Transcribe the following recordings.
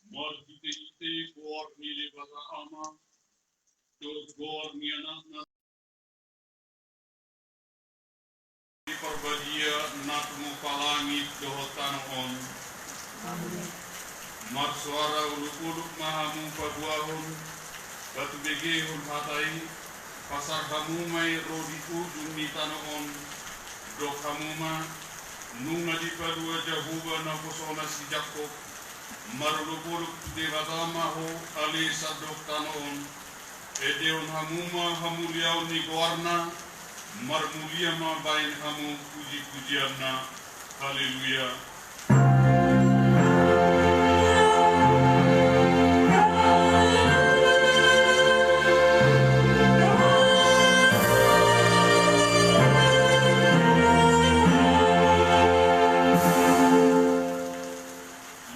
Margite gor nili bata ama, do gor niana na perbadia natmu palangit dohotan on. Mar suara uluk-uluk mahamu paduahun, batu begehun hatai, pasar hamumai rodi ujung ni tanoon, dok hamuma, nunga di padua jahuba na posona si Jakob, maruluk-uluk devatama ho ali sadok tanoon, edeon hamuma hamuliau ni goarna, marmulia ma bain hamu puji-pujianna, haleluya.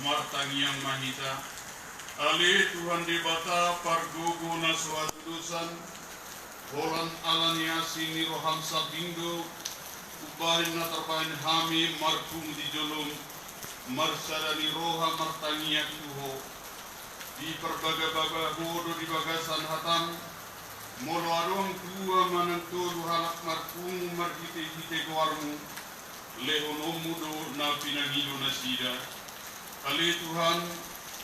Martangiang mahita, ali Tuhan dibata pargogo na suatudusan, Horan alania sini roham sabingo, ubahin na terpain hami markum di jolong, marsadani roha martangiak tuho, di perbaga-baga bodo di bagasan hatam, molo arong tua manantulu halak markum marhite-hite goarmu, lehonomudo na pinangido na sida. Ali Tuhan,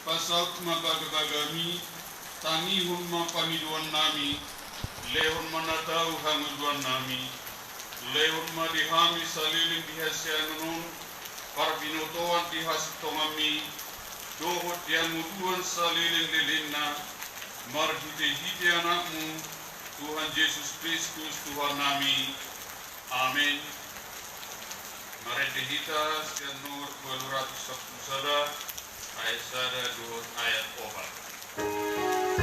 pasaut mabaga-bagami, tangihun mapamiduan nami, lehon manatau hanguduan nami, lehon madihami saliling dihasianunun, parbinotoan dihasitongami, dohot diamuduan saliling lilinna, marhite-hite anakmu, Tuhan Yesus Kristus Tuhan nami. Amin. Mari kita sekian nomor 210 sada, ayat sada 2 ayat 4.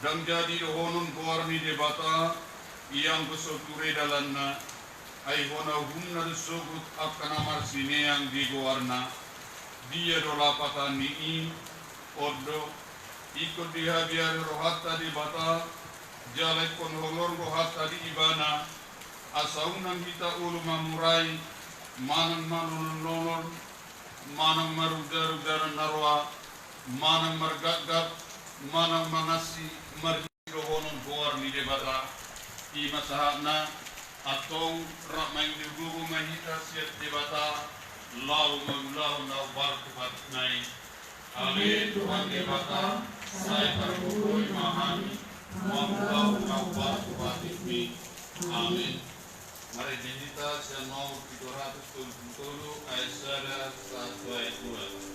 Dan jadi dohonon goarni debata yang besoture dalanna ai hona humna sugut akan amar sine yang di goarna dia dolapatan ni odo ikut dia biar rohatta debata jalai kon holor rohatta di ibana asaunan kita ulu mamurai manang manun manang marudar narwa manang margat manang manasi marhirohonon goar ni debata i masahana atong ramai dibugu mahita siat debata lau maulau na barkubat nai ale Tuhan debata saya perbuhui mahami maulau na barkubat ikmi amin. Mari kita semua 370 ayat 1 ayat 2.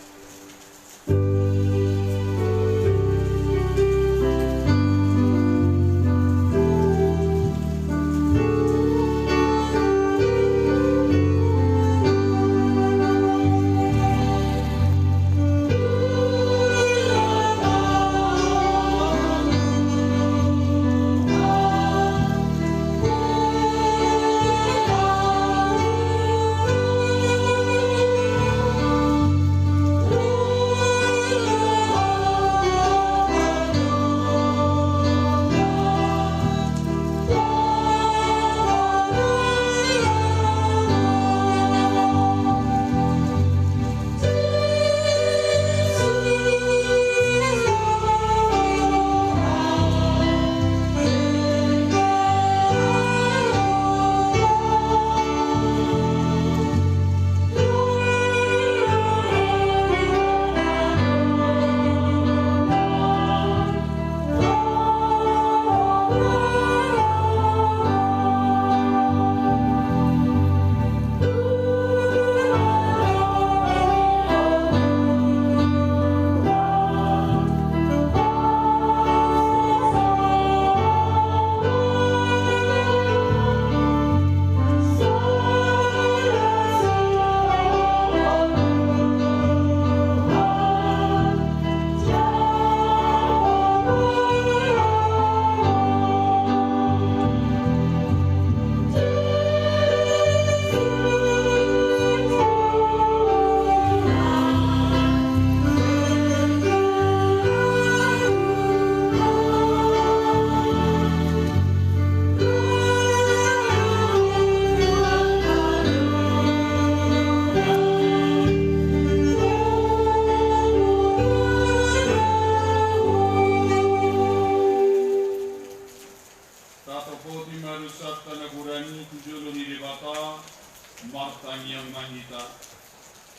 panahita.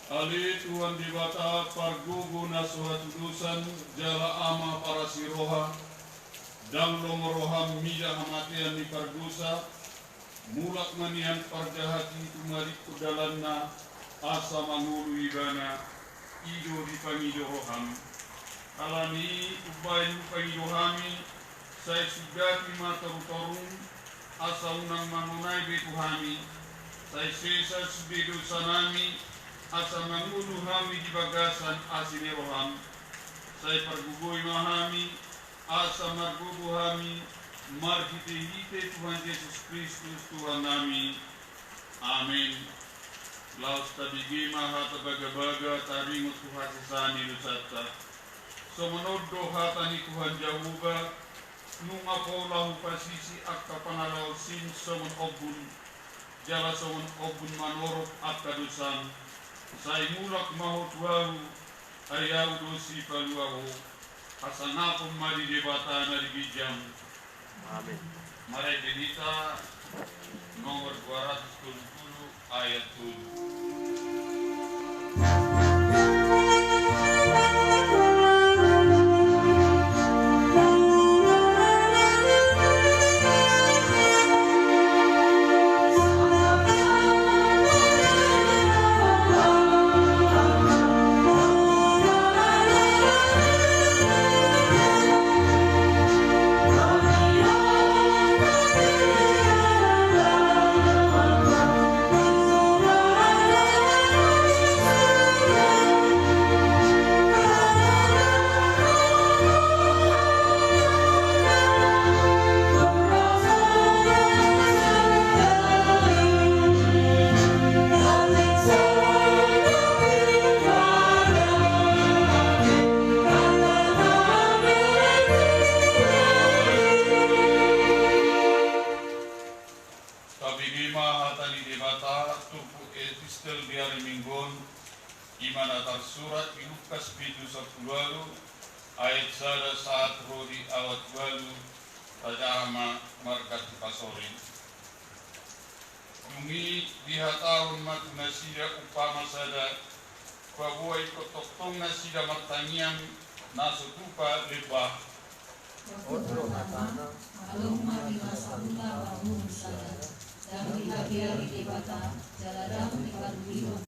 Ali Tuhan dibata pargugu nasuhat udusan jala ama para siroha dan lomoroham mida hamatian di pargusa mulak manian parjahati tumarik kudalanna asa mangulu ibana ido di pangidoham alani ubain pangidohami saya sudah lima torung asa unang mangunai betuhami saya sesa subedo sanami asa mangulu hami di bagasan asineroham saya pergugui mahami asa margubu hami marhite Tuhan Yesus Kristus Tuhan nami amin. Laus tabigi mahata baga-baga taringo Tuhan sesani lusata so menodo hatani Tuhan Jahuba nung ako lahu pasisi akka panalaw sin somon obun jala somon obun manorok akka dusan sai mulak mahot wahu ayaw dosi paluaho kasangapon mali debata na digijam. Amin. Maray Benita nomor 270 ayat 7. Iman atas surat Lukas pitu 10 ayat 1 saat rodi awat 2 tajama markat pasorin. Dungi dihatahun mat nasida upama sada kabuai kotoktong nasida martanian nasutupa lebah. Otro hatana alumma dimasabuna bahum sada dan dihabiari dibata jaladam dikandungan.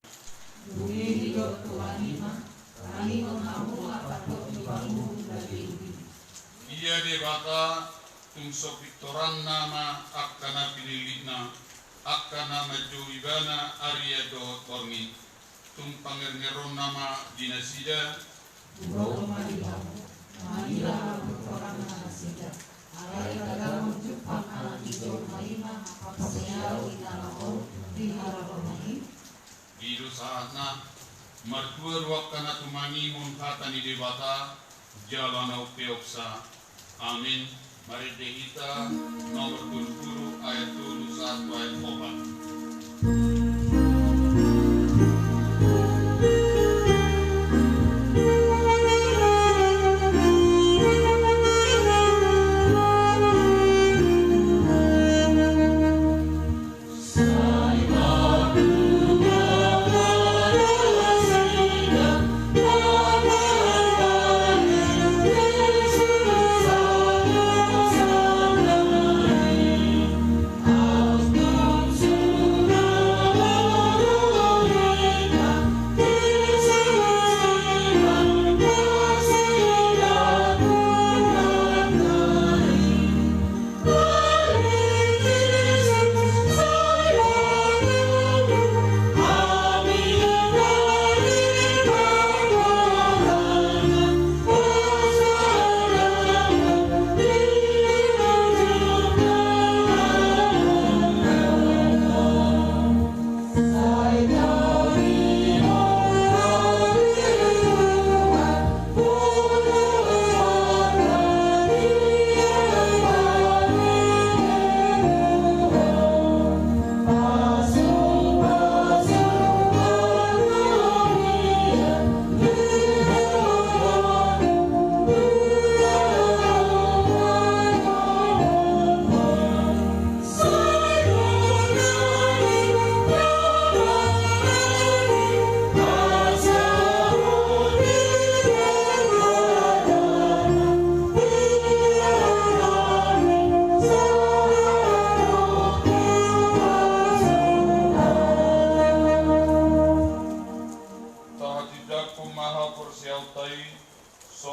Dunia hidup Tuhanima, kami mengamu apa Tuhanmu dari ini. Ia debata tungsok Victoran nama akkana pililina, akkana majuibana Arya do torni, tung pangerneron nama dinasida. Roma dihamu, manilah orang dinasida. Alai kagam jepang anak hijau maima, apasya winalao diharapamai. Idu saatna mertua ruakana tumani munhatani debata jalan upeoksa. Amin. Mari dehita nomor 20 ayat 1 ayat 4.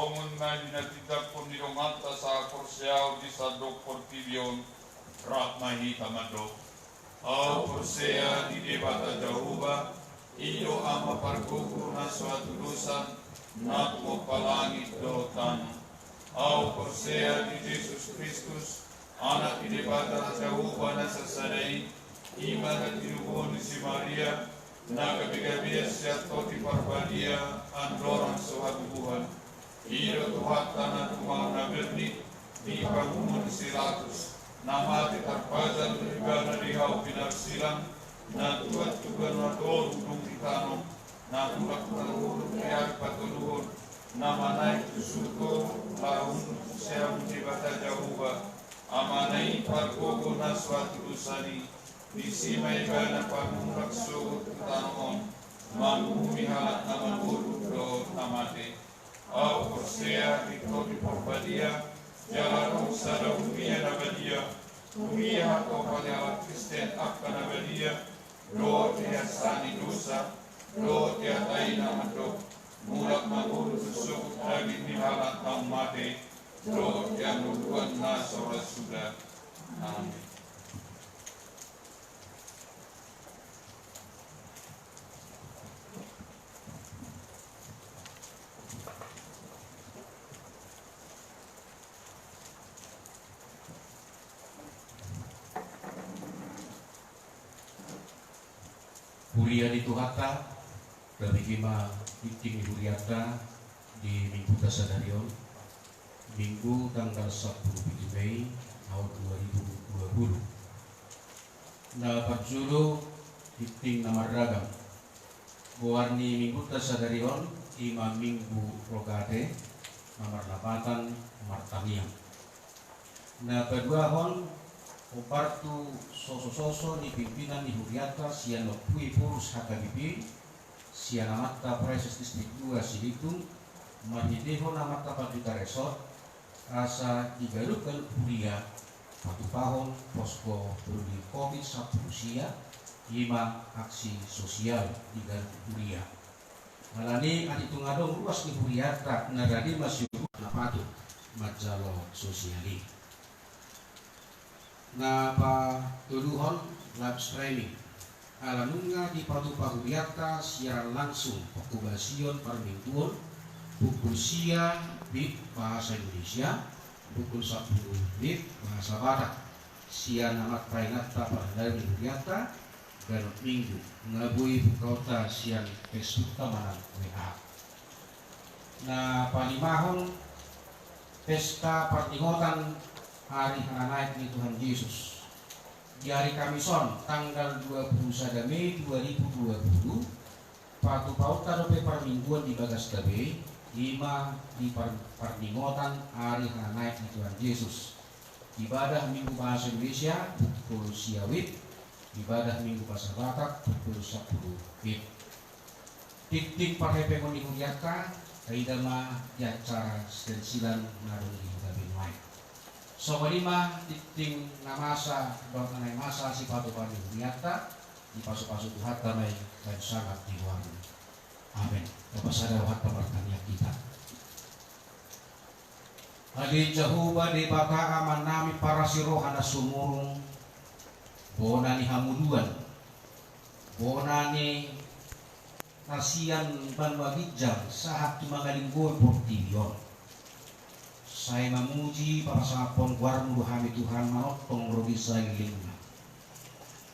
Tongon na dinatidak pun nirongata sa korseaw di sa dok portibion rat mahita madok. Au korsea di debata Jehovah iyo ama parkuku na suatu dosa natmo palangit dotan. Au korsea di Yesus Kristus anak di debata Jehovah na sasadai ima na tinubon si Maria na gabi-gabi siya toti parbadia andorang suatu Tuhan. Iro Tuhan tanah rumah naberni di bangunan silatus nama terpajang beribadah di hau pinar silang na tuat tugan na dor udung titano na tulak malur kaya patuluhon nama naik tusuko laun siya mutibata Jehovah amanai parkogo na suatu usani di simay gana pangulak sugot titanon mangumi halat naman urut do namate. Au korsea di kodi porbadia jalan usada umia nabadia umia hako pada Kristen akka nabadia do dia sani dosa do dia taina mandok mulak manguru susuk lagi ni halat mate do dia nuduan nasora sudah. Amin. Huria di Tuhata, dari Kima Iting Huriata di Minggu Tasadarion, Minggu tanggal 10 Mei tahun 2020. Nah, Parjulu Iting Namar Ragam, Buarni Minggu Tasadarion, Ima Minggu Rogade, Namar Lapatan, Martaniang. Nah, kedua hon Upartu soso-soso di pimpinan di Huriata sian lokui purus HKBP sian amata preses distrik 2 Silitung marhideho namata Paduka Resort asa digalukan Huria patu pahon posko peduli COVID-19 ima aksi sosial digaruk Huria malani aditung adong ruas di Huriata nagadi masih napatu majalo sosiali na pa tuluhon live streaming alanunga di Patupa Huriata siaran langsung pekubasion permingguan pukul sia bit bahasa Indonesia pukul 10 bit bahasa Batak sian amat painata pada Huriata garut minggu ngabui bukauta sian Facebook tamanan WA na palimahon pesta pertingotan hari naik di Tuhan Yesus di hari Kamison tanggal 21 Mei 2020 patu pauta dope permingguan di Bagas Dabe lima di perningotan hari naik di Tuhan Yesus ibadah Minggu Bahasa Indonesia pukul siawit ibadah Minggu Bahasa Batak pukul 10 wib tik-tik pakai pengon di Huriata kaidama di acara stensilan narung di Gabin White so kelima titing namasa doa masa si patupan di Huriata di pasu-pasu Tuhan damai dan sangat diwaru. Amin. Kepada wahat pemertanya kita. Adi Jehovah di baka aman nami para sirohana sumurung bonani hamuduan bonani nasian ban wagijang sahak tumagaling gol portibion. Saya memuji para sapon warmu hami Tuhan manotong rogi saya lingna.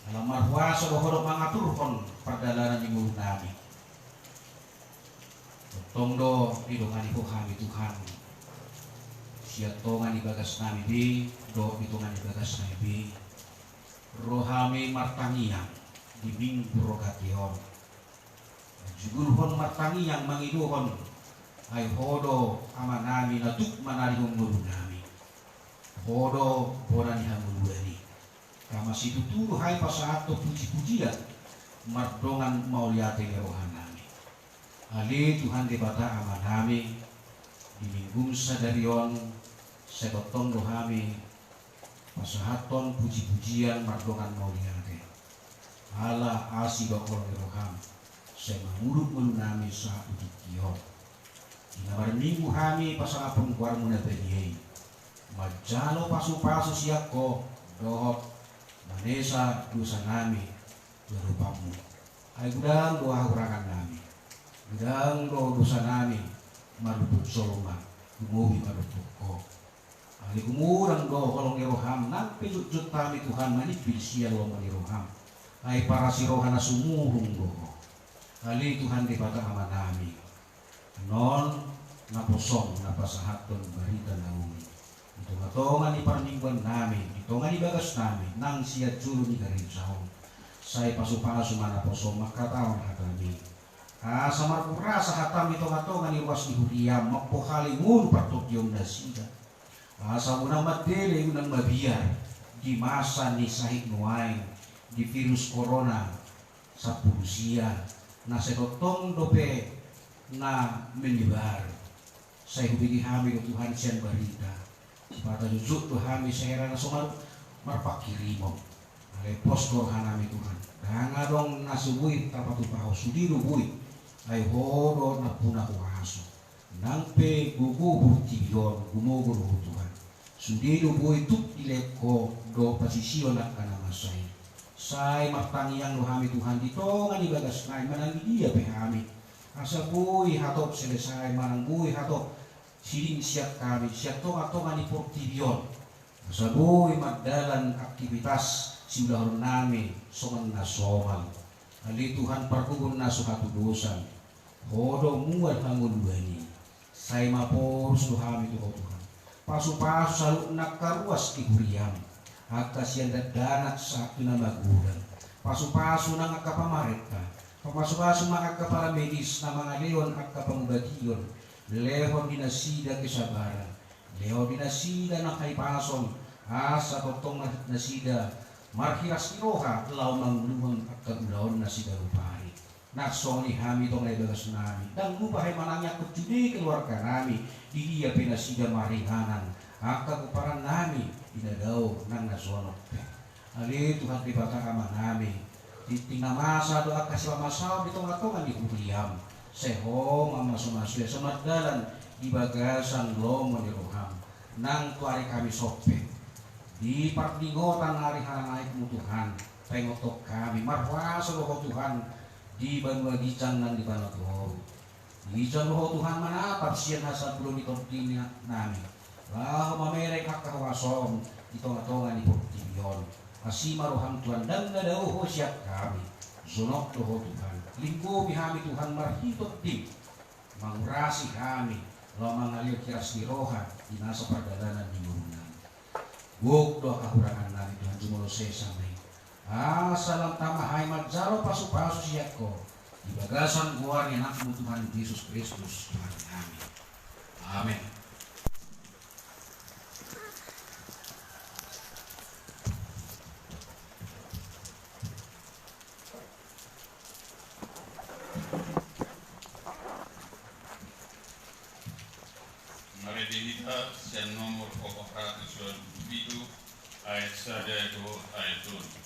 Dalam marwasa dohoro mangaturhon perdalanan di mulut nami. Tong do idongani hami Tuhan. Siatongan di bagas nami bi, do idongan di bagas nami bi. Rohami martangiang di minggu rogation. Jugurhon martangiang mangiduhon. Ay hodo amanami natuk manali humuru nami hodo borani hamuluani kama situturu hai pasahato puji-pujian mardongan mauliate lerohan nami ali Tuhan debata amanami di minggu sadarion sebotong rohami pasahaton puji-pujian mardongan mauliate ala asi bakol leroham semanguruk melunami sa puji kion Inabar minggu kami pasangapun kuar muna beriay. Majalo pasu-pasu siyako dohot manesa dosa nami berupamu. Ay gudang doa kurangan nami. Gudang dosa nami maruput soloma. Gumuhi maruput ko. Ali kumurang kolong iroham nang pijut-jut kami Tuhan manipil siya lo maniroham. Ay para si rohana sumurung do. Ali Tuhan di bata ama nami. Non naposong napasahaton barita naumi. Ito matongan ni parmingguan nami, ito nga ni bagas nami, nang siya julo ni garinsaon. Say pasu-pasu manaposong makataon hatami. Sa marpura sa hatam ito matongan ni ruas ni Huriyam, magpokalingun patok yung nasida. Sa unang madele, unang mabiyar, di masa ni sahig nuain, di virus corona sa pulusiya, na setotong dope na menyebar. Sa hubigi kami ng Tuhan siyan barita. Pada jujur Tuhan sa era na sumal marpakirimom. Alay postor hanami Tuhan. Danga dong nasubuhi tapatupaw sudi lubuhi. Ay hodo na puna kuhaso. Nangpe gugubu tibiyon gumuguro Tuhan. Sudi lubuhi tut ileko do pasisyon at kanamasay. Say martangiang luhami Tuhan dito nga nibagas na manang dia pehami. Asa buhi hatop selesai manang buhi hatop siling siap kami siap tonga ni portibion. Asa buhi magdalan aktivitas simulahon nami soman na somal. Ali Tuhan parkugon na suhatu dosan. Hodo mual hanguluani. Say mapos luhami Tuhan. Pasu-pasu saluk nakaruas di Huriyam. Haka siya dadanat sa pinamagulan. Pasu-pasu nang akapamarita. Papasu-pasu mga akaparamedis na mga leon akapamubatiyon. Lehon dinasida kesabaran. Lehon dinasida ng kaipason. Asa totong nasida. Marhiras iroha law mangluhang akagulahon nasida rupari. Naksong ni hami itong naibagas namin. Dan lupahay manangya kutjudi keluarga nami. Di iya pinasida maringanan. Akaguparan nami. Inadaw ng nasonok. Ali Tuhan dibata ama nami. Tinamasa doa kasih masaw dito nga tongan di Huriyam. Sehong ang masumasuya sa magdalan di bagasan lomo ni Roham. Nang tuari kami sope. Di pagdingotan hari-hari naik mo Tuhan. Pengotok kami. Marwasa loho Tuhan. Di banwagican ng di banatuho. Di dyan loho Tuhan manatap siya nasa belum itong namin. Laho mamerek kakawasom ito nga tonga ni Portibion. Asima rohang Tuhan dan nadauho siya kami. Sunok loho Tuhan. Linggo bihami Tuhan marhitot tim. Mangurasi kami. Law mangalir kiras ni roha. Inasa pagdalanan di murunan. Buk doa kahurangan namin Tuhan jumulose samay. Salam tamahay magjaro pasu-pasu siya ko. Di bagasan buwan ni anak mo Tuhan Yesus Kristus Tuhan namin. Amen. Mari dihita siya nomor 427 ayat 1 ayat 2.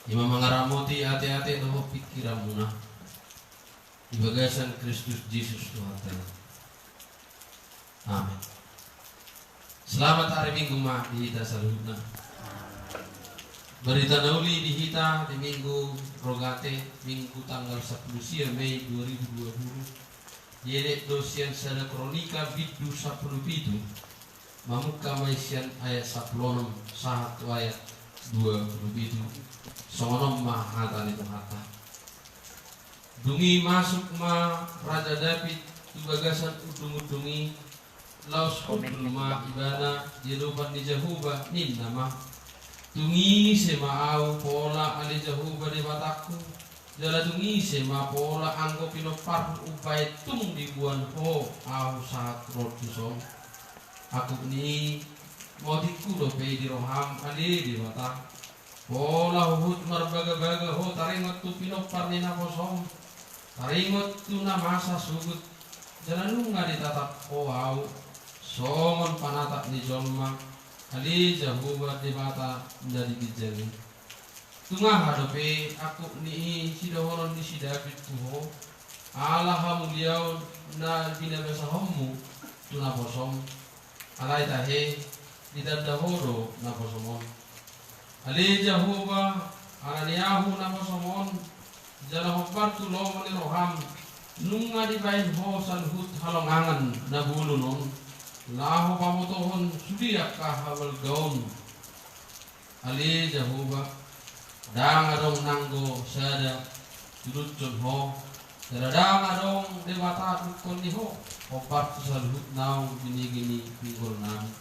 Ima mangaramoti ate-ate no pikiramuna. Ibagasan Kristus Yesus Tuhan. Amin. Selamat hari Minggu ma di hita saludna. Berita nauli di hita di Minggu Rogate Minggu tanggal 10 Mei 2020. Yere dosian sada kronika bidu 17. Mamuka maisian ayat 10 sahat ayat 27. Sonom mahata ni mahata. Dungi masuk ma Raja David tubagasan udung-udungi laus udulma ibana jeruban di Jehovah nin nama. Dungi sema au pola ali Jehovah di mataku. Jala dungi sema pola anggo pinopar upay tung dibuan ho au saat rotusong. Aku ni modiku do pe di roham ali di mata. Pola hut marbaga-baga ho taringot tu pinopar ni naposong. Taringot tu na masa sugut. Jalan nga ditatap ho au. Songon panatak ni jolma. Ali Jehovah di mata dari gijali. Tungah hadope aku ni si dohoron ni si David tuho. Allah hamuliau na binabasa homu tu naposong. Alay tahe didadahoro naposomon. Ali Jehovah alaniyahu naposomon. Jala hopar tu lomoni roham. Nunga di bain ho salhut halongangan na bulunon. Lahu pamotohon sudiak kahawal gaun. Ali Jehovah dang adong nanggo sada turutun ho. Dang adong dewata tukon ni ho. Hopar tu salhut naung gini-gini pinggul nami.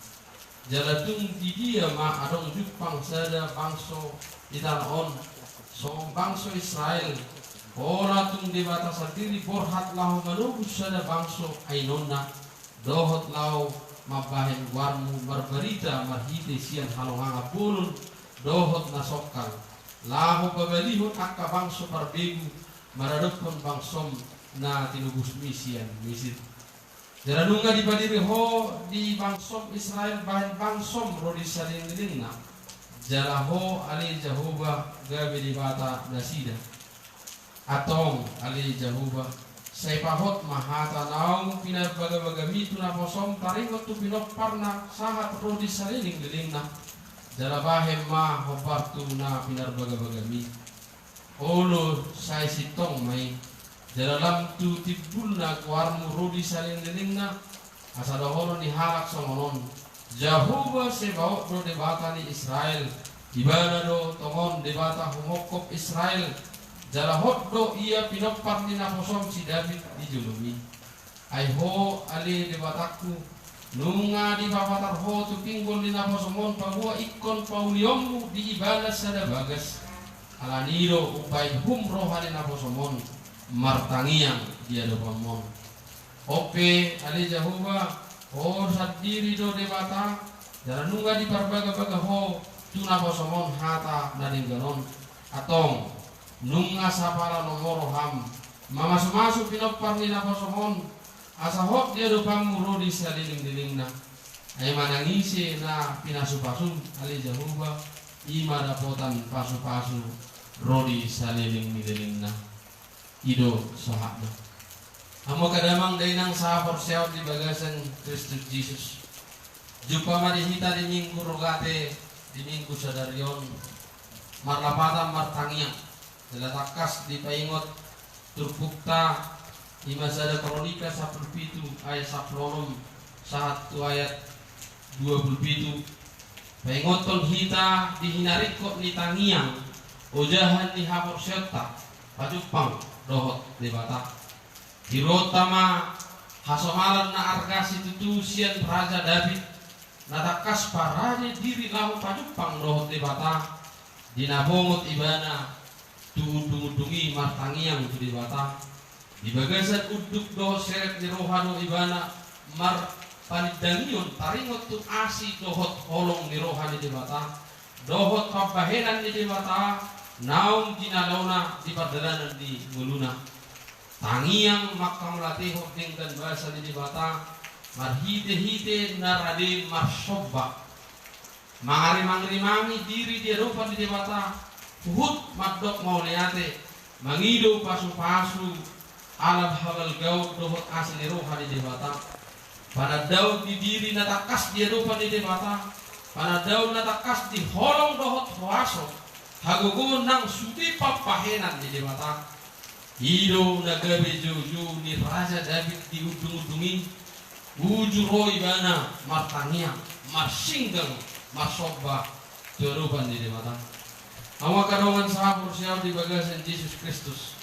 Jalatung di dia ma adong jupang sada bangso itanaon. So bangso Israel. Ora tung dewata sendiri borhat lahu manubus sada bangso ainona. Dohot lau mabahen warmu barbarita marhite sian halonga pulun dohot nasokal lahu babalihun akka bangso parbegu maradopon bangsom na tinubus misian misit jaranunga di badiri ho di bangsom Israel bahen bangsom rodi salin-linna jalaho ali Jehovah gabe di bata nasida atong ali Jehovah Sai pahot mahata naung pinar baga-bagami tu na posom taringot tu pinopar na sahat rodi saliling lilingna jalabahem ma hopar tu na pinar baga-bagami olo sai sitong mai jalalam tu tibul na kuarmu rodi saling lilingna asa dohoro ni halak songonon Jehovah sebaot do debata ni Israel ibana do tongon debata humokop Israel jala hoddo ia pinopar ni naposom si David di julumi. Ai ho ali debataku nunga di papatar ho tu pinggol di naposomon pagua ikon pauliomu di ibadah sada bagas. Alaniro upai hum rohani naposomon martangiang dia do pamon. Ope ali Jehovah ho sadiri do debata jala nunga di parbaga-baga ho tu naposomon hata naringganon atong nunga sapala nomoro ham mamasuk-masuk pinopar ni naposomon asahot dia dupang muro di saliling-dilingna ay manangisi na pinasupasun ali Jehovah ima dapotan pasu-pasu rodi saliling-dilingna ido sahakna amo kadamang dainang sahapor seot di bagasan Kristus Yesus jumpa marihita di Minggu Rogate di Minggu Sadarion marlapata martangiang Jelatakas di paingot turpukta ima sada kronika 17 ayat 10 saat tu ayat 27 paingoton hita dihinarikot ni tangiang ojahan ni hapor serta pajupang dohot debata hirotama hasomalan na argasi tutusian Raja David natakas parade diri lahu pajupang dohot debata dinabongot ibana tudung-dungi martangiang tu dibata di bagasan uduk do seret ni rohano ibana mar panidangion taringot tu asi dohot holong ni rohani dibata dohot pabahenan ni dibata naung ginalauna di pardalanan di muluna tangiang makam latih dan bahasa di dibata marhite-hite narade marsobba mangari-mangri diri dia rupa di debata hut madok mau leate mangido pasu-pasu alam halal gaut dohot asli roha di debata pada daud di diri natakas dia rupa di debata pada daud natakas di holong dohot hoaso hagogo nang sudi papahenan di debata hido nagabe jojo ni raja David di ujung-ujungin ujuroi bana martania marsinggang masobah terupan di mata. Awa kadongan sahabur siaw di bagasan Yesus Kristus.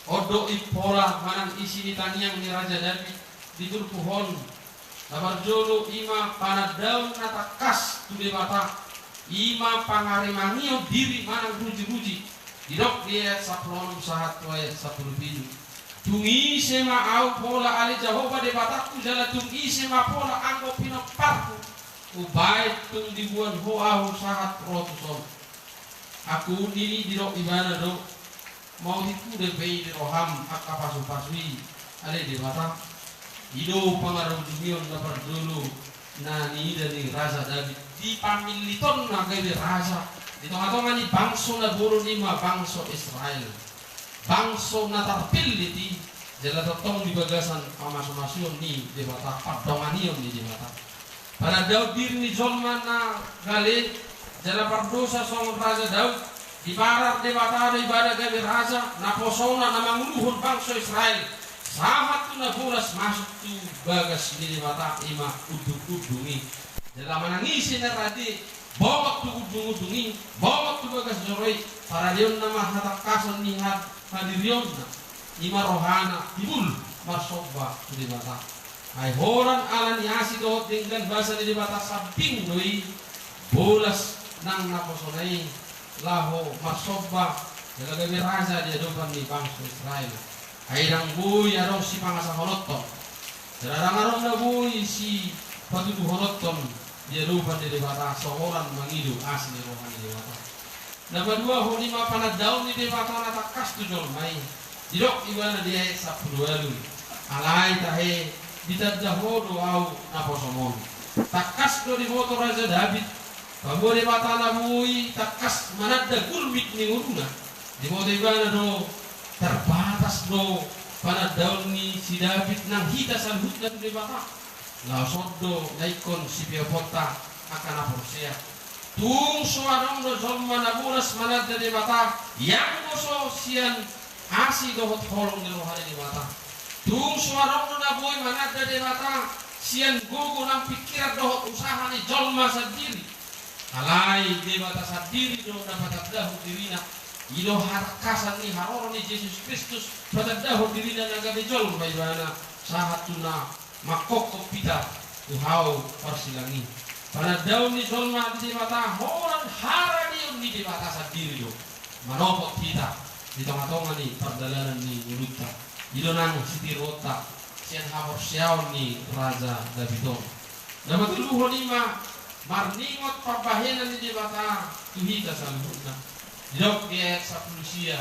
Odo ipola manang isi itaniang ni Raja David di pohon. Dabar jolo ima panad daun natakas tu di mata. Ima pangarimangio diri manang ruji-ruji. Didok dia saplonum sahat tuaya 10 tungi sema au pola ali Jehovah di bataku jala tungi sema pola anggo pinok parku ubai tung dibuan hoa sahat rotuson aku nini dirok ibana do mau diku de pei di roham akka pasu-pasui ale di batak hidup pengaruh dumion dapat dulu nani dari Raja David di pamiliton nagai di raja di tengah-tengah ni bangso na buru lima bangso Israel bangso na terpilih di jala totong di bagasan amasun ni di batak padonganion di batak pada Daud diri ni Zolman na gali jala pardosa song Raja Daud di barat di batak ibadah gabi raja na posona na manguluhun bangso Israel sahat tu na buras masuk tu bagas di batak ima udung-udungi jala manangisi na radi bawa tu udung-udungi bawa tu bagas joroi para dion nama hatakasan nihat hadirion na ima rohana tibul marsoba di batak ay horan alan yasi dohot dengan bahasa di batas samping doi bolas nang naposonai laho marsoba jaga gabi raja dia dopan di bangsa Israel ay rang buy arong si pangasa honoton jarang arong na buy si patutu honoton dia dopan di batas seorang mangidu asli rohani di batas dapat dua hulima panad daun di batas natakas tujol mai didok ibana dia 10 alu alai tahe ditadjahodo au naposomon takas do di moto Raja David pambore batana bui takas manadda gulmit ni uruna di moto ibana do terbatas do pada daun ni si David nang hita salhut dan di bata la soddo laikon si piopota akan aporsea tung suarong do zolman aburas manadda di bata yang moso sian asi dohot holong di rohani di bata tung suarong na boy manada de mata sian gugu nang pikiran dohot usaha ni jolma sadiri alai de mata sadiri do dapat dahu dirina ido harakasan ni haroro ni Yesus Kristus pada dahu dirina naga de jol baibana sahat tuna makoko pita tuhau parsilangi pada daun ni jolma di mata horan harani ni di mata sadiri do manopot kita di tengah-tengah ni perdalanan ni uluta ido nang sitirota sian habor siaw ni Raja Davidon nama tuluho lima marningot pabahenan ni di bata tuhita salhutna didok di ayat 10 sia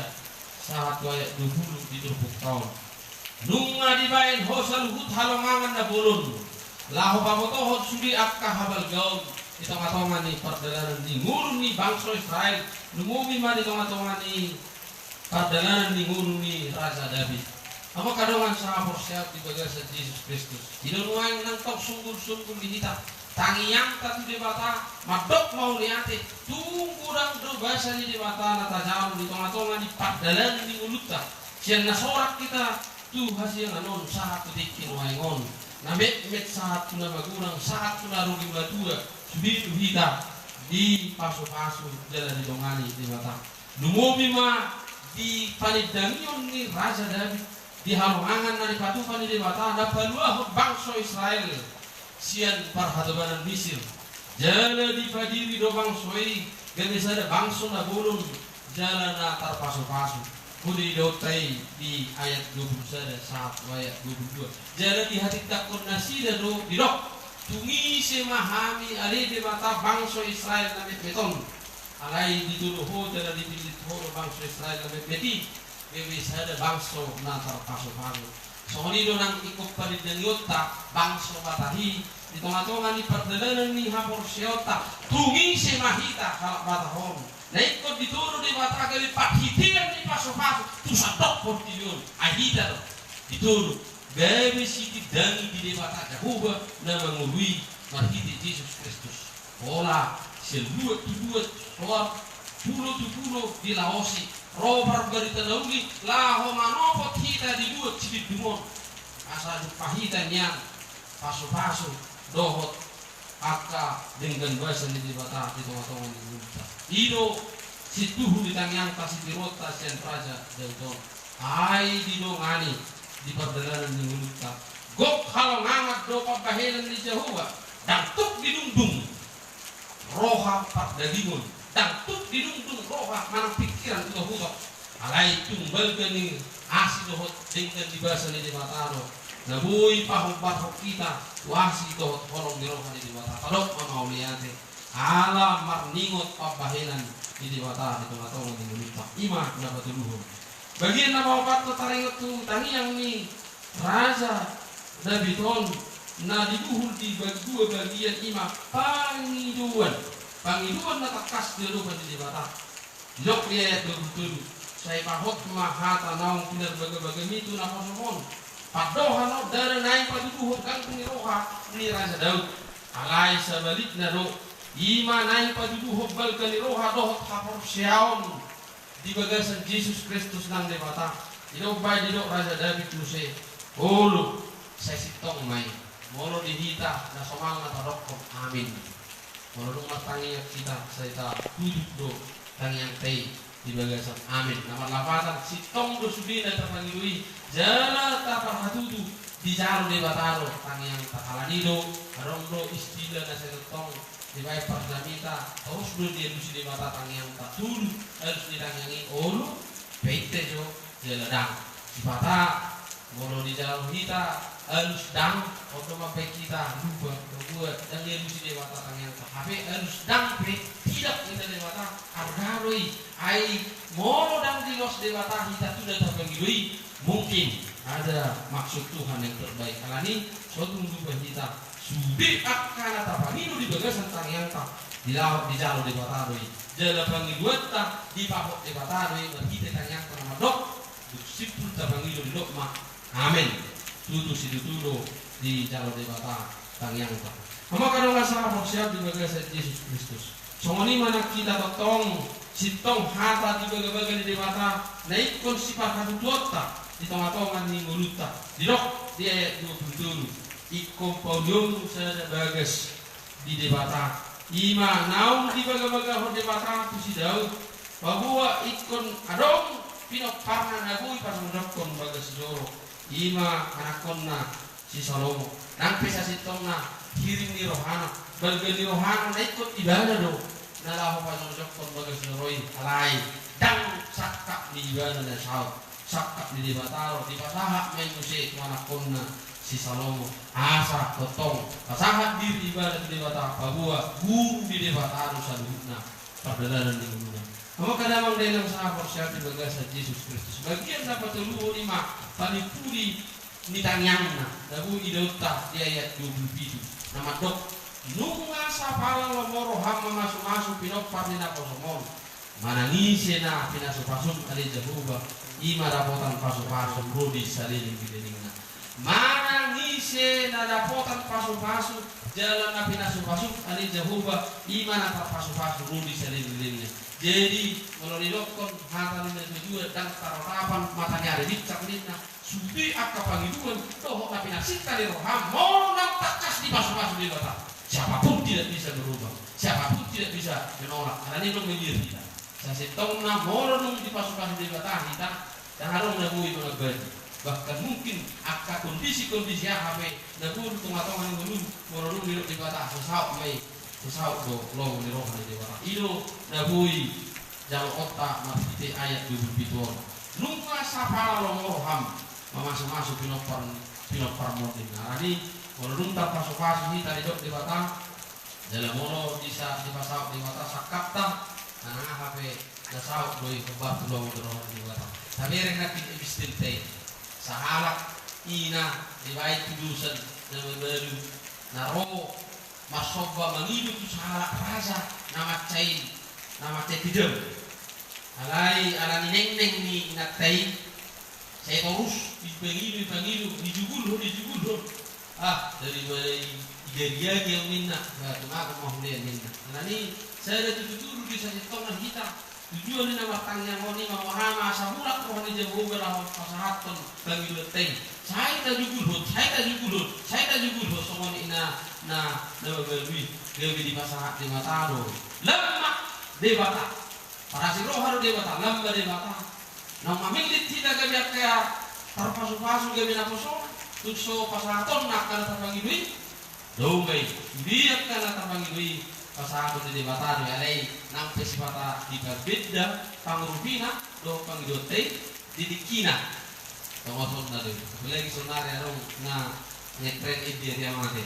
sahat ayat 20 di 20 tahun nunga dibain ho salhut halongangan na bulun laho pamotohot sudi akka habal gaun di tengah-tengah ni perdalanan ni ngurun ni bangsa Israel numumi ma di tengah-tengah ni perdalanan ni ngurun ni Raja David ama kadongan sahabor siap di bagasan Yesus Kristus inunuang nang tok sungguh-sungguh dihita tangiang tatu di bata madok mau liate tungkurang do bahasa di bata nata jauh di tengah-tengah di padalan di mulutnya siang nasorak kita tu hasil anon sahat dikin waingon namet met sahat tuna bagurang sahat tuna rugi batua sudi tu hita di pasu-pasu jalan di dongani di bata lumobi ma di panidangion ni Raja David di halongangan dari patupan di mata ada paluah bangsa Israel sian parhadabanan Mesir jala di padiri do bangsoi gabe sada bangsa na bulun jala na tarpasu-pasu kudi dotai di ayat 21 saat ayat 22 jala di hati takun nasida do dirok tungi semahami ali di mata bangsa Israel na meton alai dituluho jala di pilit ho bangsa Israel na meti Bebis ada bangso na tarpaso-paso. So nido nang ikop parid ng yota bangso matahi di tengah-tengah ni perdelanan ni hapor siota tungi semahita kalak batahon na ikut dituru di bata kali pathitian ni paso-paso tu sadok portilyon ahita dituru gawe siti dangi di bata Jehovah na mangului marhiti Yesus Kristus ola seluat soal pulo di laosi robar berita nauli laho manopot hita dibuat sidit dumon asal pahitan yang paso-paso dohot akka dengan bahasa di bata di tengah-tengah di multa ido situhu di tangyang kasih dirota sian praja dan ai di dongani di perdelanan di multa gok halang angat dopa bahelan di Jehovah dan tuk didungdung roha pat dagimun dan tuk didungdung roha mana pikiran itu hudok alai tumbal gani asih dohot dengan di bahasa di bata nabui pahong kita wasi dohot holong dirohan di bata padok mamauliate ala marningot pabahenan di bata di tengah-tengah di mulita ima na batuluhun bagian na bawapat ko taringot tu tangi yang ni raja Davidon na dibuhul di dua bagian ima pangiduan na takas di lupa di bata jok dia betul saya pahot mahata naung kinar baga-baga mitu na posomon padoha no dara naik paduduhon kang pengiroha ni Raja Daud alai sebaliknya do ima naik paduduhon bal kaniroha dohot hapor siaon di bagasan Yesus Kristus nang debata idok bay didok Raja David luse ulu saya sitong may molo dihita na somangat adokko amin molo dong matangi kita saya duduk do tangyang tei di bagasan amin nama lapatan sitong do sudi na terpangilui jala tapar hatudu di jalo de bataro tangyang takalanido arongdo istilah na setong di baik pardamita terus do dia lusi de bata tangyang tatulu harus ditangyangi olu peite jo jala dang di bata molo di jalo hita harus dang oto mape kita lupa buat dan dia lusi de bata tangyang tapi harus dang pe tidak kita de bata argaroi ai molo dang di los de bata hita tu datang pangilui mungkin ada maksud Tuhan yang terbaik. Karena ini suatu minggu kita sudah akan tapanido di bagasan tangyang tak di laut di jalur di bataroi. Jala pangiduat tak di pahok di bataroi berhita tangyang tak madok sipul tapangido di dokma. Amin. Tutu situlo di jalur di batar tangyang tak. Maka kalau nggak salah siap di bagasan Yesus Kristus. Songoni mana kita totong sitong hata di baga-baga di batar naik konsifat hatu tuota di tengah-tengah ni muluta di dok di ayat 27 ikom paudium sada bagas di debata ima naung di baga-baga hor debata tu si Daud bahwa ikon adong pinok parna nagui pas mendokon bagas joro ima anakonna si Salomo nang pesa sitongna kirim ni rohana balga ni rohana na ikut ibadah do nalaho pas mendokon bagas joroi alai dang sakak di ibadah na saud sakak di bataro di pasahak main musik anak konna si Salomo asa totong pasahat diri ibadah di bataro bahwa guru di bataro saluhna perdelanan di dunia maka kadang dalam sahabat siap di bagasan Yesus Kristus bagian dapat telu lima palipuri ni tangyangna dabu idota di ayat 27 nama dok nunga sapala lomoro hamma masuk pinok parina kosomon manangise na pinasupasum ali Jehovah ima dapotan pasu-pasu rudi saliling gilingna mana ngise na dapotan pasu-pasu jalan na pinasu-pasu ali Jehovah ima na pasu-pasu rudi saliling gilingna jadi melalui lokon hata nina tujuan dan tarotapan matanya ada dicak nina sudi akka pangiduan doho na pinasita di roham mau nang takas di pasu-pasu di bata siapapun tidak bisa berubah siapapun tidak bisa menolak karena ini belum menjadi kita saya setong na moro nung di pasu-pasu di bata kita dan harus nabui mengabai bahkan mungkin akka kondisi-kondisi HP nabur tengah-tengah yang belum morong di bata sesaut do long di rohani di bata ilo nabui jalo otak mati ayat 27 nungka sapala lo morham masuk pinopar modin narani morong tak pasu-pasu ni tadi dok di bata dalam mono bisa dipasau di bata sakapta nah HP nasaut doi kebar tulong di rohani di bata tapi yang nak istilte sahalak ina di baik tudusan nama baru naro masoba mangidu tu salah rasa nama cai tidak alai alani neng ni natai saya terus dipangidu dijugul dari dia yang minna aku mau lihat minna nani saya ada tujuh di sana tongah kita tujuan ini nama tangnya ngoni mamahama samurak rohani jago berahon pasahaton bagi leteng saya tak jugul somoni na belui gawe di pasahat di mataro lemah debata para si rohar debata lemah debata nang maminglit tidak gawe kaya tarpasu-pasu gawe na poso tukso pasahaton nak kana tapangidui domai biak kana tapangidui pasahaton di debata alai nang pesipata di berbeda pangurupina do pangidotei didikina tongosot na doy lagi sonare arong na nyekren ide dia mate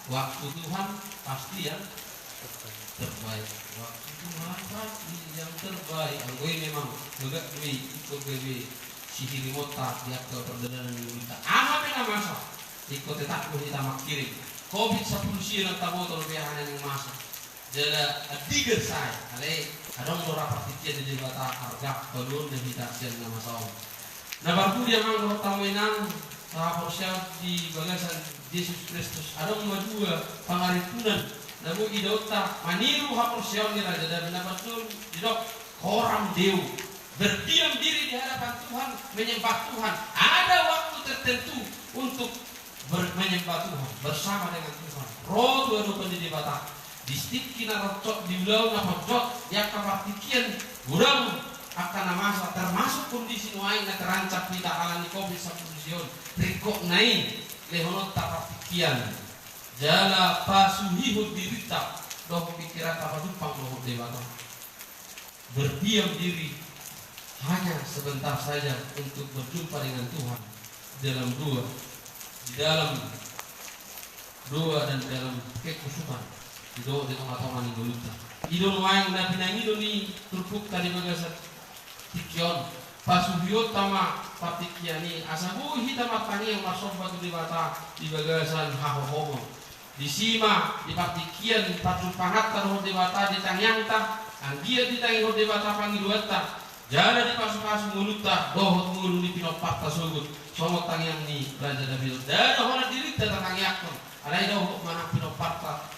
waktu Tuhan pasti yang terbaik waktu Tuhan pasti yang terbaik anggoy memang gagak dui ikut gawe sihiri mota dia ke perdagangan kita apa masa ikut tetap kita makirim COVID-19 yang tabo terbiahan yang masa jala adiger saya ale adong ora partician di bata harga balun dan hitasian nama saw na baru dia mang tamuinan sa porsial di bagasan Yesus Kristus adong madua pangaripunan namu idota maniru ha porsial ni raja dan betul didok orang Dew berdiam diri di hadapan Tuhan menyembah Tuhan ada waktu tertentu untuk menyembah Tuhan bersama dengan Tuhan roh dua di bata di stik kina rocok di ulau na hojot yang kapartikian gurang akan masa termasuk kondisi nuain na terancap kita alani COVID-19 rikok nain lehonot tapartikian jala pasuhihud dirita doh pikiran tapadupang doh dewata berdiam diri hanya sebentar saja untuk berjumpa dengan Tuhan dalam dua dan dalam kekusukan di tengah-tengah ni guluta idon waing na pinangido ni turpuk tadi bagasat tikyon pasuhiot tama patikiani asabu hitama tani yang masuk batu di bata di bagasan hahohomo di sima di patikian patu pangat taruh di bata di tangyangta anggia di tangi di bata pangiduata jala di pasu-pasu muluta dohot mulu di pinopat tasubut somot tangyang ni raja David dan orang diri datang yakon alai dohot mana pinopat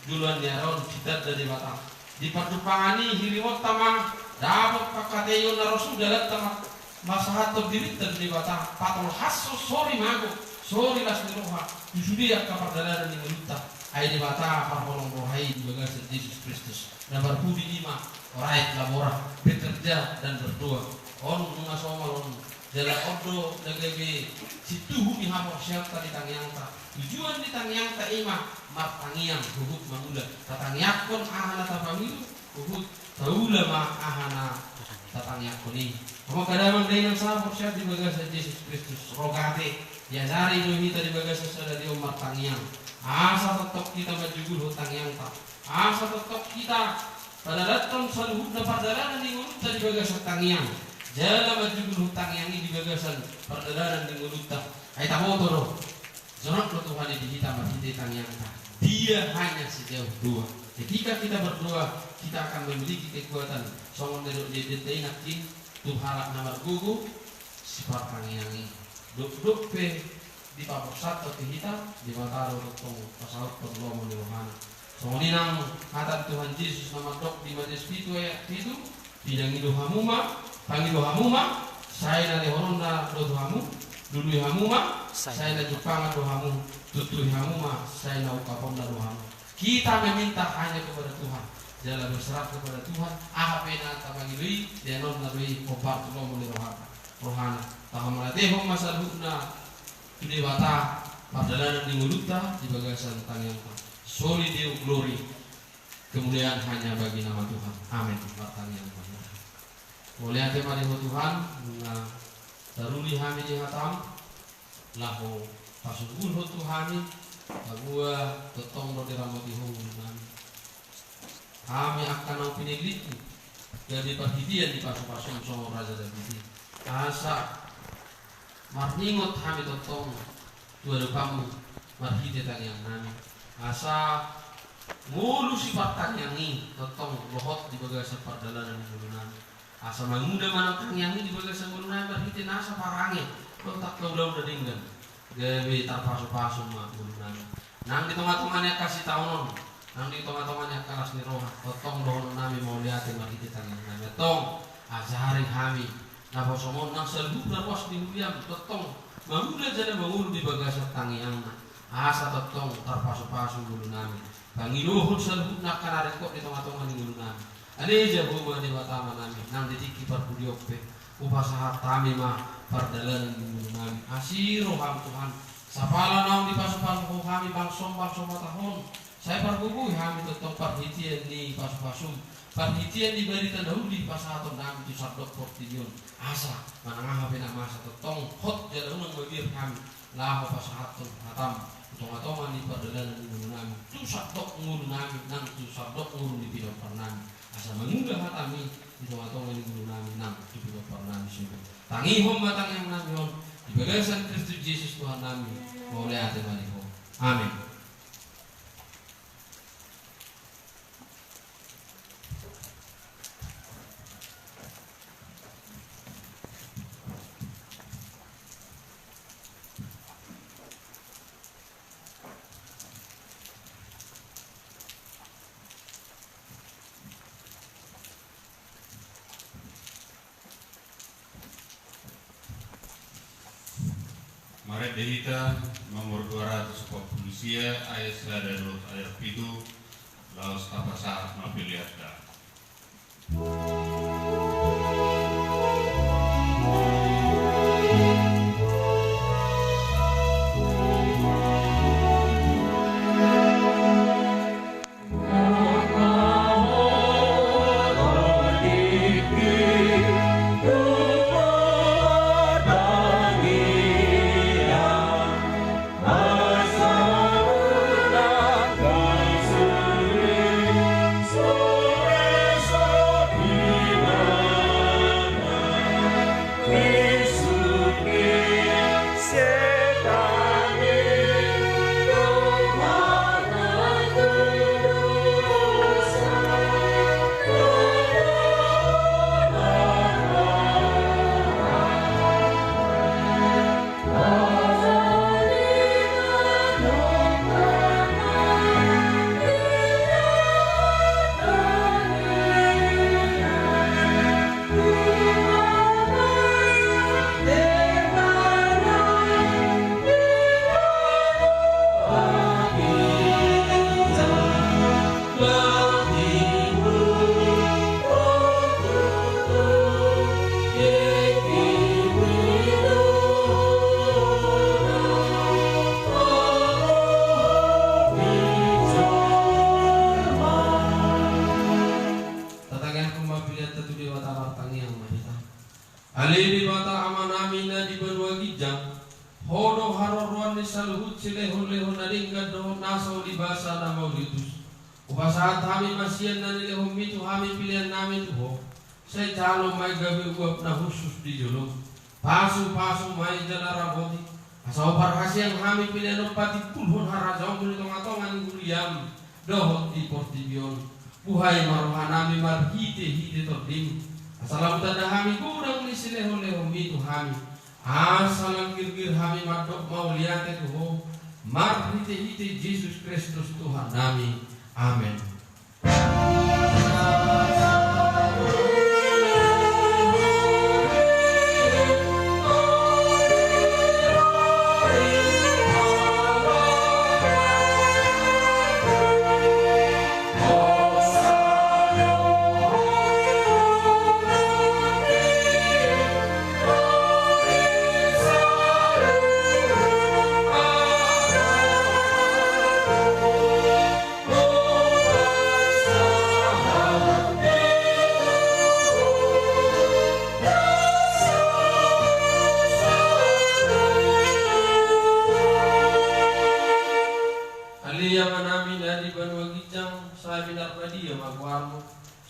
duluan dia ron kita dari batang di pardupangani hirimot tama dapat pakateyo na rasul dalat tama masahat diri dari batang patol hasso sorry mago sorry las diroha usudi ak kapardalanan ni meluta ai di batang parholong rohai di bagas Yesus Kristus dan berbudi ima orai labora bekerja dan berdoa on ngasomal on dala odo dagebe situhu mi hapor syarta di tangyangta tujuan di tangyangta ima martangiang hubuk mangula tatangyakon ahana tapamilu hubuk taula ma ahana tatangyakon ini kamakadamang dainang sa hapor syarta di bagas Yesus Kristus rogate yazari nuhita di bagas sada di martangiang asa tetok kita majugul tangyangta asa tetok kita pada datang saluhut na pardalanan di ngulut di bagas tangyang jala majugul tangyang di bagasan pardalanan di ngulut ay tamotoro zonok lo Tuhan di hitam hati tangyangta dia hanya sejauh dua ketika kita berdoa kita akan memiliki kekuatan songon dari jadi nakin Tuhan nama gugu sifat tangyangi duk pe di paposat atau hitam di mataro tong pasal perlu menyuruhan songoninang kata Tuhan Yesus nama dok di Matius itu bidang itu hamuma pangido hamuma saya nale horona do hamu dulu hamuma saya na jupanga do hamu tutu hamuma saya na ukapon do hamu kita meminta hanya kepada Tuhan jalan berserah kepada Tuhan ahapena tamangilui denon narui kopar tulo muli rohana tahamalate hom masalhuna dewata pardalanan di nguluta di bagasan tangyangta soli deu glory kemuliaan hanya bagi nama Tuhan amin pertanyaan boleh ada mari Tuhan na daruli hami di hatam lahu pasugul Tuhan agua totong ro diramoti hum kami akan au piniglit dari perhidian di pasu-pasu songo raja David asa marningot kami totong dua kamu marhite tangyang nami asa ngulu sifat tanyangi totong lohot di bagasan pardalanan ngulu nami asa mangunda manang tanyangi di bagasan ngulu nami marhite nasa parange kontak kaulau dadinggan gawe tarpaso-paso ma ngulu nami nang di tengah-tengahnya kasih tahunon nang di tengah-tengahnya kalas ni roha totong lohon nami mau liatin marhite tangyang nami tong azhari kami naposomon nang selubra was di huliam totong mangunda jana mangulu di bagasan tangyang asa totong tarpaso-paso ngulu nami Pangiluhun sa lubog na kanarekot di tengah-tengah ni ngulu nami. Ani ja huma di watama nami nang ditiki parpudiope upasahat tami ma pardalan ni ngulu nami. Asiro ham Tuhan. Sapala naong di pasupan ko kami bangsom matahon. Saya parbubuy kami totong parhitian ni pasupasum. Parhitian di barita dahulu di pasahaton nami tu sabdok portiyon. Asa manangah pina masa totong hot jala unang mabir kami. Laho pasahaton hatam. Tong-tongan di pardalanan ni ngulu nami tu sabdok ngulu nami nang tu sabdok ngulu di pidopar nami asa mengunggah hatami di tong-tongan ni ngulu nami nang tu pidopar nami sungguh tangihom batang yang nami hon di bagasan Kristus Yesus Tuhan nami mau lihat malihom amin. Maret Dehita nomor 240 ayat 9 ayat 7 laos kapasa mapilihatda. Ali di bata amanami na di banwa gijang hodo haroruan ni saluhut silehon lehon nadingga dohon nasaw di basa na maulitus upasahat kami masiyan na nilehon mitu kami pilihan namin tuho say calo may gabi uwap na husus di julong pasu may jalaraboti asaw parhasiyang kami pilihan ng pati pulhon harajaw mulitong atongan guliyam dohon di portibion buhay maruhan namin marhite tordim asalam tanda kami kurang ni silehon-lehon itu kami asalam gir-gir kami madok mau lihat Tuhan marhite Yesus Kristus Tuhan kami amin.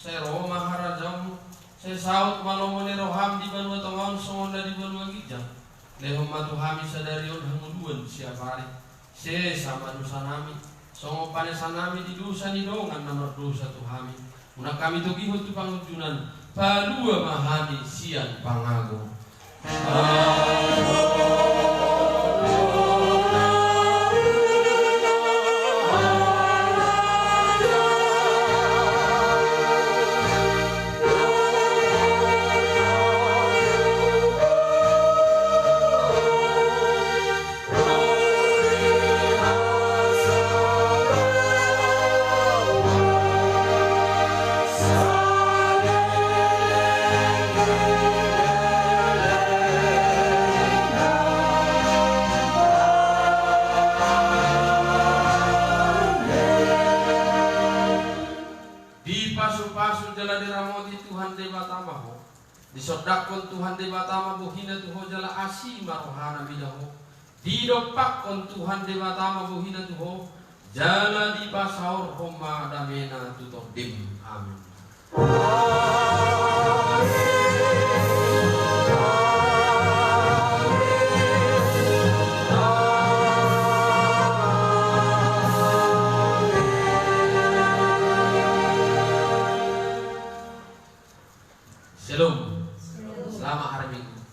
Saya Roma harajamu, saya saut malomone roham di banua tongon songonda di banua gijang. Lehom matu hami sadarion hanguluan siap hari. Se sama dosa nami. Songo panesan nami di dosa ni dongan nomor dosa Tuhami. Una kami tugiho tu pangujunan. Palua mahami sian pangago. Disodakon Tuhan Dewa bohina tuho jala asima rohana bidaho. Didopakon Tuhan Dewa bohina tuho jala di basaur homa damena tutodim. Amin. Shalom. Selamat hari Minggu.